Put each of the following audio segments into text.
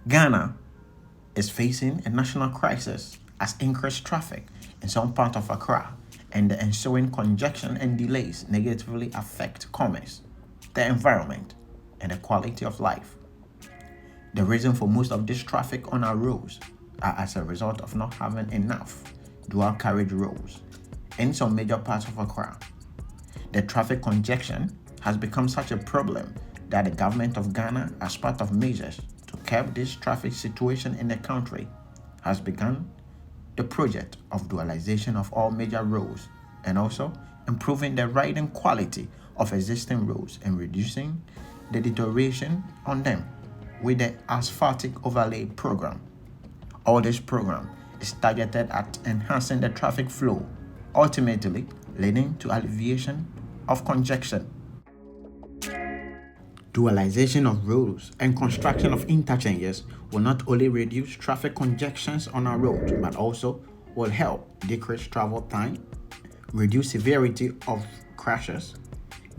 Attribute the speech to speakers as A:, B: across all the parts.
A: Ghana is facing a national crisis as increased traffic in some part of Accra and the ensuing congestion and delays negatively affect commerce, the environment, and the quality of life. The reason for most of this traffic on our roads are as a result of not having enough dual carriage roads in some major parts of Accra. The traffic congestion has become such a problem that the government of Ghana, as part of measures to curb this traffic situation in the country, has begun the project of dualization of all major roads and also improving the riding quality of existing roads and reducing the deterioration on them with the asphaltic overlay program. All this program is targeted at enhancing the traffic flow, ultimately leading to alleviation of congestion. Dualization of roads and construction of interchanges will not only reduce traffic congestions on our roads, but also will help decrease travel time, reduce severity of crashes,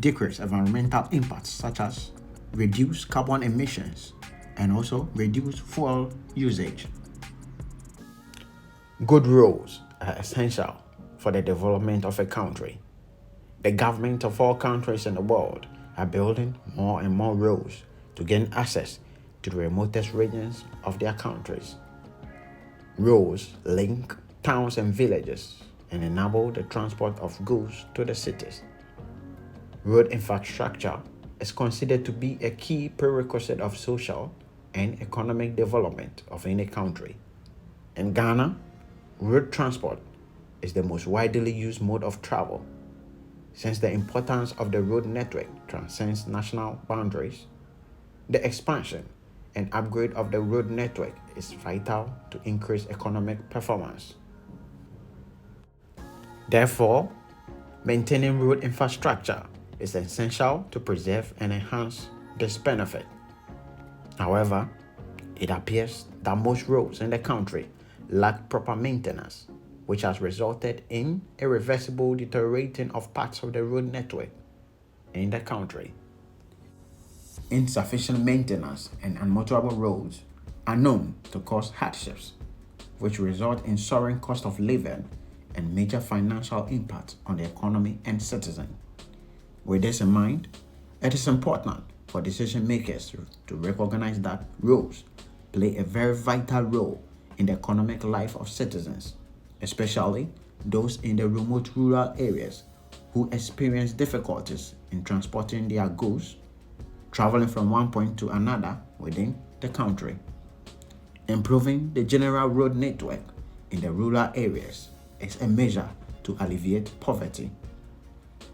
A: decrease environmental impacts such as reduce carbon emissions, and also reduce fuel usage. Good roads are essential for the development of a country. The government of all countries in the world are building more and more roads to gain access to the remotest regions of their countries. Roads link towns and villages and enable the transport of goods to the cities. Road infrastructure is considered to be a key prerequisite of social and economic development of any country. In Ghana, road transport is the most widely used mode of travel. Since the importance of the road network transcends national boundaries, the expansion and upgrade of the road network is vital to increase economic performance. Therefore, maintaining road infrastructure is essential to preserve and enhance this benefit. However, it appears that most roads in the country lack proper maintenance, which has resulted in irreversible deteriorating of parts of the road network in the country. Insufficient maintenance and unmotorable roads are known to cause hardships, which result in soaring cost of living and major financial impact on the economy and citizens. With this in mind, it is important for decision makers to recognize that roads play a very vital role in the economic life of citizens, especially those in the remote rural areas who experience difficulties in transporting their goods, traveling from one point to another within the country. Improving the general road network in the rural areas is a measure to alleviate poverty.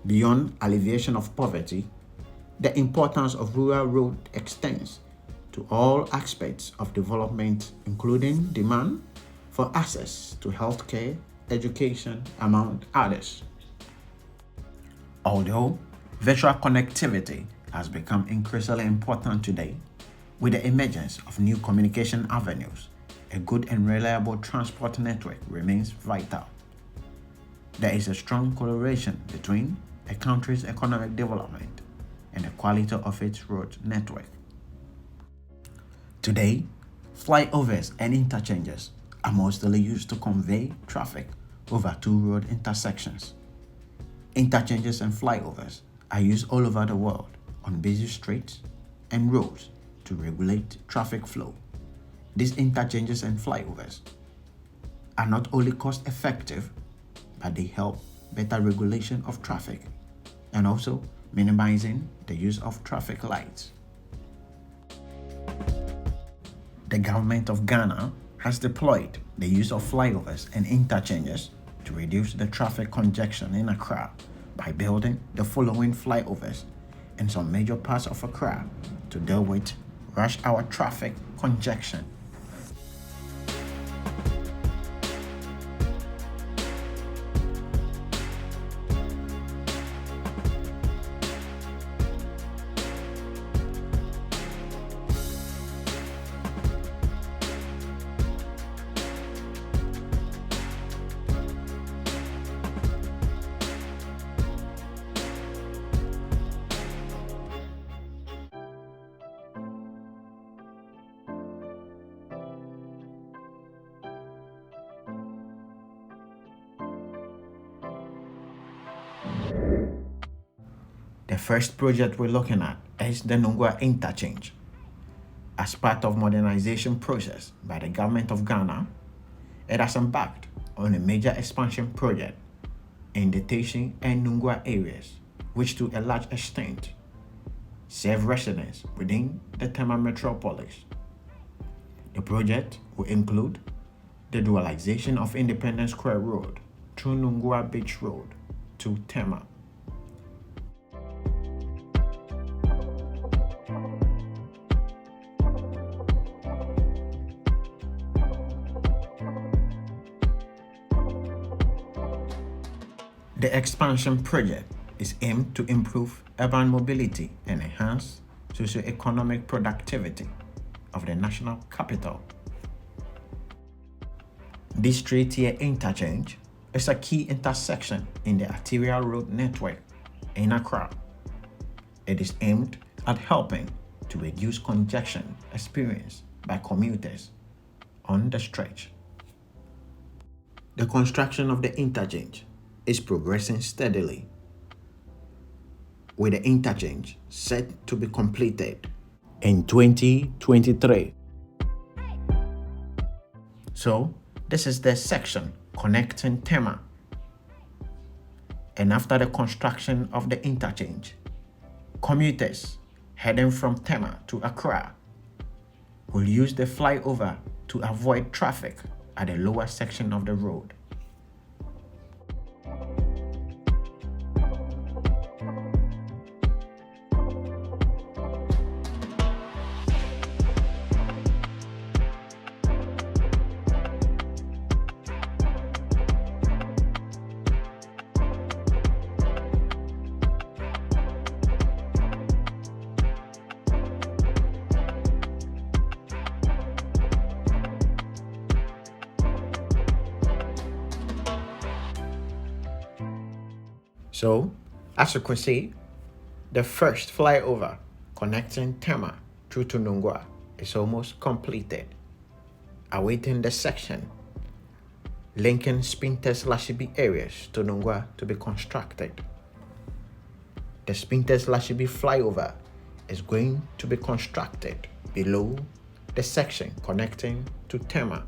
A: Beyond alleviation of poverty, the importance of rural road extends to all aspects of development, including demand for access to healthcare, education, among others. Although virtual connectivity has become increasingly important today, with the emergence of new communication avenues, a good and reliable transport network remains vital. There is a strong correlation between a country's economic development and the quality of its road network. Today, flyovers and interchanges are mostly used to convey traffic over two road intersections. Interchanges and flyovers are used all over the world on busy streets and roads to regulate traffic flow. These interchanges and flyovers are not only cost effective, but they help better regulation of traffic and also minimizing the use of traffic lights. The government of Ghana has deployed the use of flyovers and interchanges to reduce the traffic congestion in Accra by building the following flyovers in some major parts of Accra to deal with rush hour traffic congestion. The first project we're looking at is the Nungua Interchange. As part of modernization process by the government of Ghana, it has embarked on a major expansion project in the Teshi and Nungua areas, which to a large extent serve residents within the Tema metropolis. The project will include the dualization of Independence Square Road through Nungua Beach Road to Tema. The expansion project is aimed to improve urban mobility and enhance socio-economic productivity of the national capital. This three-tier interchange is a key intersection in the arterial road network in Accra. It is aimed at helping to reduce congestion experienced by commuters on the stretch. The construction of the interchange is progressing steadily, with the interchange set to be completed in 2023. So, this is the section connecting Tema. And after the construction of the interchange, commuters heading from Tema to Accra will use the flyover to avoid traffic at the lower section of the road. So, as you can see, the first flyover connecting Tema through to Nungua is almost completed, awaiting the section linking Spintex areas to Nungua to be constructed. The Spintex flyover is going to be constructed below the section connecting to Tema.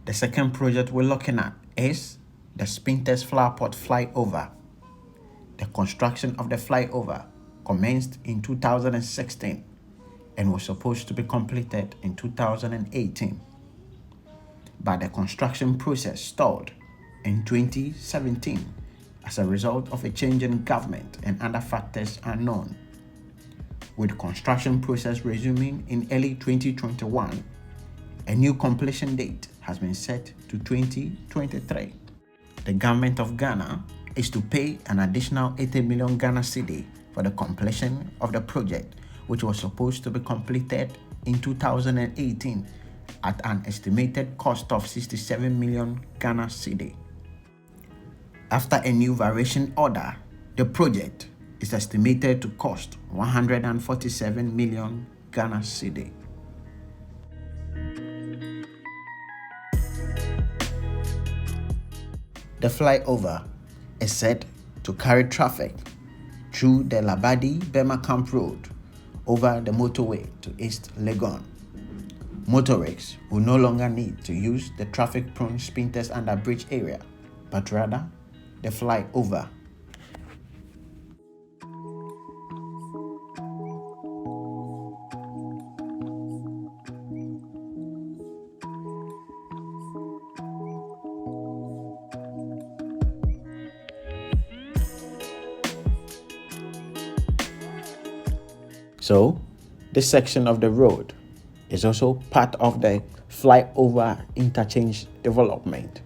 A: The second project we're looking at is the Spintex Pot Flyover. The construction of the flyover commenced in 2016 and was supposed to be completed in 2018. But the construction process stalled in 2017 as a result of a change in government and other factors unknown. With construction process resuming in early 2021, a new completion date has been set to 2023. The government of Ghana is to pay an additional 80 million Ghana cedi for the completion of the project, which was supposed to be completed in 2018 at an estimated cost of 67 million Ghana cedi. After a new variation order, the project is estimated to cost 147 million Ghana cedi. The flyover is set to carry traffic through the Labadi-Bema Camp Road over the motorway to East Legon. Motorists will no longer need to use the traffic-prone Spintex underbridge area, but rather the flyover. So, this section of the road is also part of the flyover interchange development.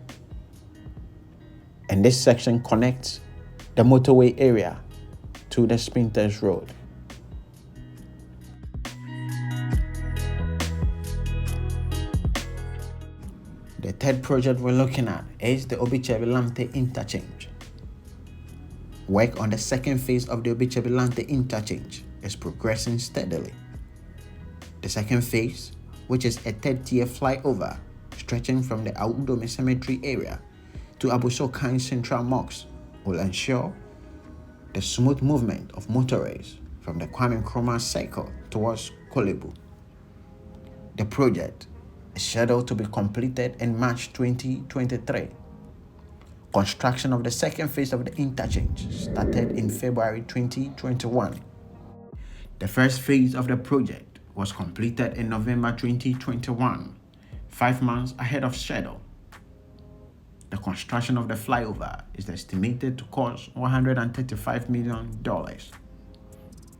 A: And this section connects the motorway area to the Spintex Road. The third project we're looking at is the Obetsebi Lamptey Interchange. Work on the second phase of the Obetsebi Lamptey interchange is progressing steadily. The second phase, which is a third-tier flyover stretching from the Audome Cemetery area to Obitsebi Central Mosque, will ensure the smooth movement of motorists from the Kwame Nkrumah Circle towards Kolebu. The project is scheduled to be completed in March 2023. Construction of the second phase of the interchange started in February 2021. The first phase of the project was completed in November 2021, 5 months ahead of schedule. The construction of the flyover is estimated to cost $135 million.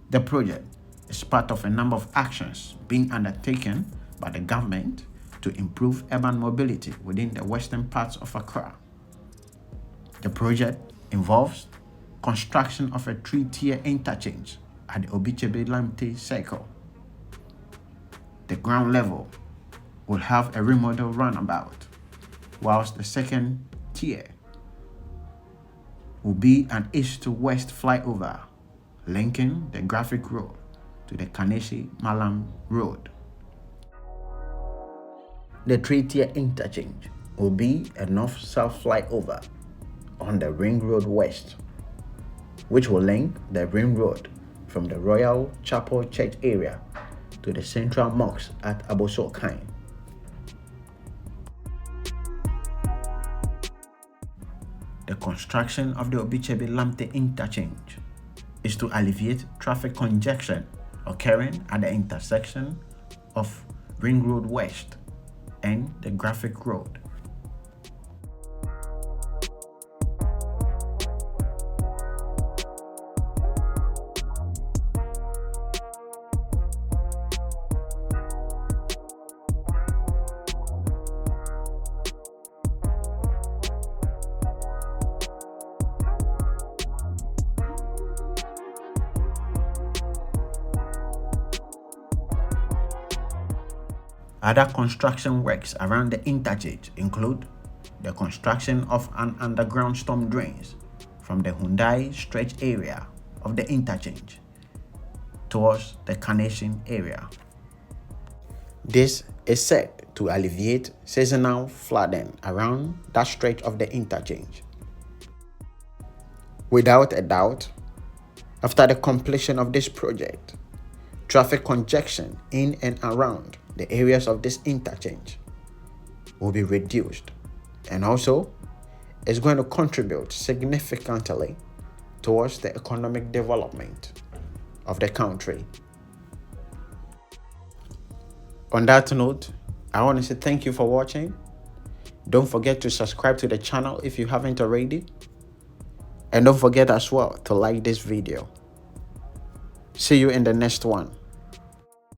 A: The project is part of a number of actions being undertaken by the government to improve urban mobility within the western parts of Accra. The project involves construction of a 3-tier interchange at the Obitsebi Lamptey circle. The ground level will have a remodeled runabout, whilst the second tier will be an east-to-west flyover linking the Graphic Road to the Kaneshie Malam Road. The 3-tier interchange will be a north-south flyover on the Ring Road West, which will link the Ring Road from the Royal Chapel Church area to the Central Mosque at Obetsebi. The construction of the Obetsebi Lamptey interchange is to alleviate traffic congestion occurring at the intersection of Ring Road West and the Graphic Road. Other construction works around the interchange include the construction of an underground storm drains from the Hyundai stretch area of the interchange towards the Kaneshie area. This is set to alleviate seasonal flooding around that stretch of the interchange. Without a doubt, after the completion of this project, traffic congestion in and around the areas of this interchange will be reduced, and also is going to contribute significantly towards the economic development of the country. On that note, I want to say thank you for watching. Don't forget to subscribe to the channel if you haven't already, and don't forget as well to like this video. See you in the next one.